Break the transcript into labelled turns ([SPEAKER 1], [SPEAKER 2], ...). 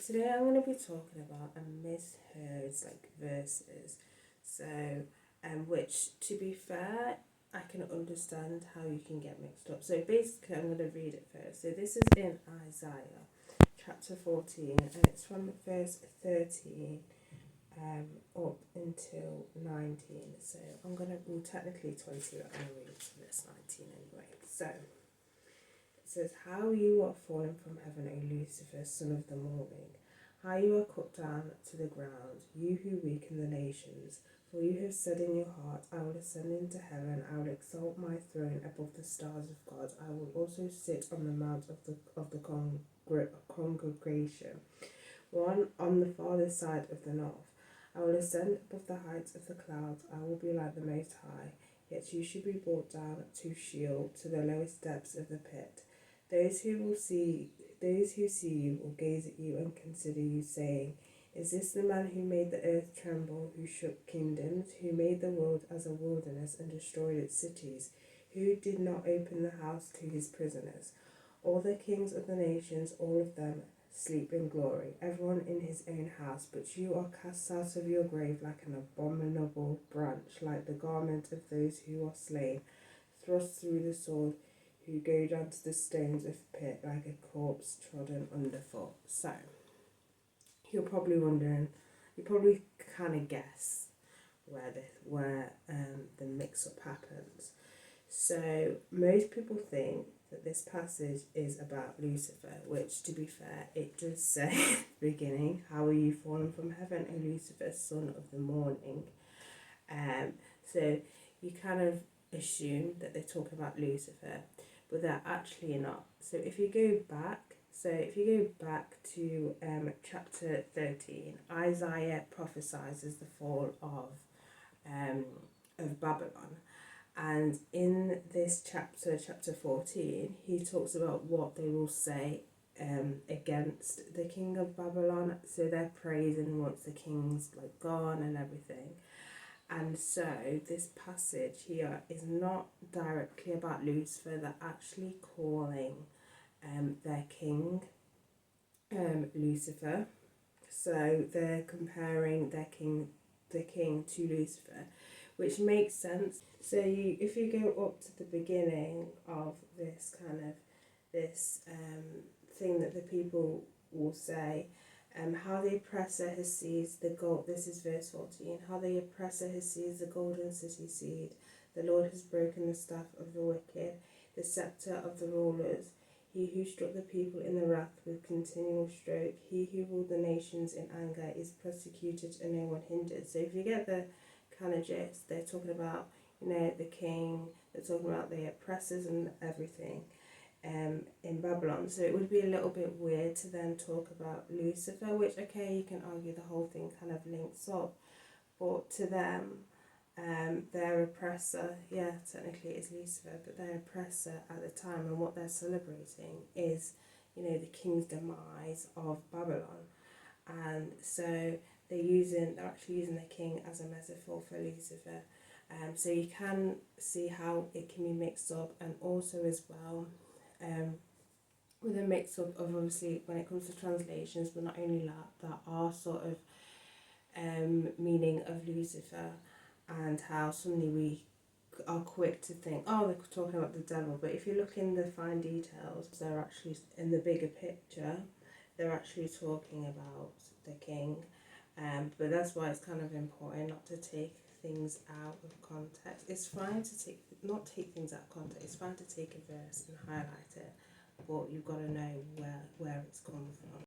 [SPEAKER 1] today I'm going to be talking about a misheard verses. So, which to be fair, I can understand how you can get mixed up. So basically, I'm going to read it first. So this is in Isaiah, chapter 14, and it's from verse 13 up until 19. So well, technically 20, I'm going to read to verse 19 anyway. So it says, "How you are fallen from heaven, O Lucifer, son of the morning. How you are cut down to the ground, you who weaken the nations. For you have said in your heart, I will ascend into heaven, I will exalt my throne above the stars of God. I will also sit on the mount of the congregation, one on the farther side of the north. I will ascend above the heights of the clouds, I will be like the Most High. Yet you should be brought down to Sheol, to the lowest depths of the pit. Those who see you will gaze at you and consider you, saying, Is this the man who made the earth tremble, who shook kingdoms, who made the world as a wilderness and destroyed its cities, who did not open the house to his prisoners? All the kings of the nations, all of them, sleep in glory, everyone in his own house. But you are cast out of your grave like an abominable branch, like the garment of those who are slain, thrust through the sword, who go down to the stones of the pit like a corpse trodden underfoot." So, you're probably wondering, you probably kind of guess where the mix-up happens. So, most people think that this passage is about Lucifer, which, to be fair, it does say at the beginning, "How are you fallen from heaven, O Lucifer, son of the morning?" So you kind of assume that they're talking about Lucifer, but they're actually not. So if you go back to chapter 13, Isaiah prophesies the fall of Babylon. And in this chapter 14, he talks about what they will say against the king of Babylon. So they're praising once the king's gone and everything. And so this passage here is not directly about Lucifer. They're actually calling their king Lucifer. So they're comparing the king to Lucifer, which makes sense. So if you go up to the beginning of this thing that the people will say, how the oppressor has seized the gold. This is verse 14. How the oppressor has seized the golden city seed. The Lord has broken the staff of the wicked, the scepter of the rulers. He who struck the people in the wrath with continual stroke. He who ruled the nations in anger is persecuted and no one hindered. So if you get the kind of gist, they're talking about, the king. They're talking about the oppressors and everything. In Babylon. So it would be a little bit weird to then talk about Lucifer, which, okay, you can argue the whole thing kind of links up, but to them, their oppressor, yeah, technically it's Lucifer, but their oppressor at the time and what they're celebrating is, the king's demise of Babylon. And so they're actually using the king as a metaphor for Lucifer. So you can see how it can be mixed up, and also as well, with a mix up of, obviously, when it comes to translations, but not only that are sort of meaning of Lucifer, and how suddenly we are quick to think, oh, they're talking about the devil. But if you look in the fine details, they're actually, in the bigger picture, they're actually talking about the king. But that's why it's kind of important not to take things out of context. It's fine to not take things out of context. It's fine to take a verse and highlight it, but you've got to know where it's come from.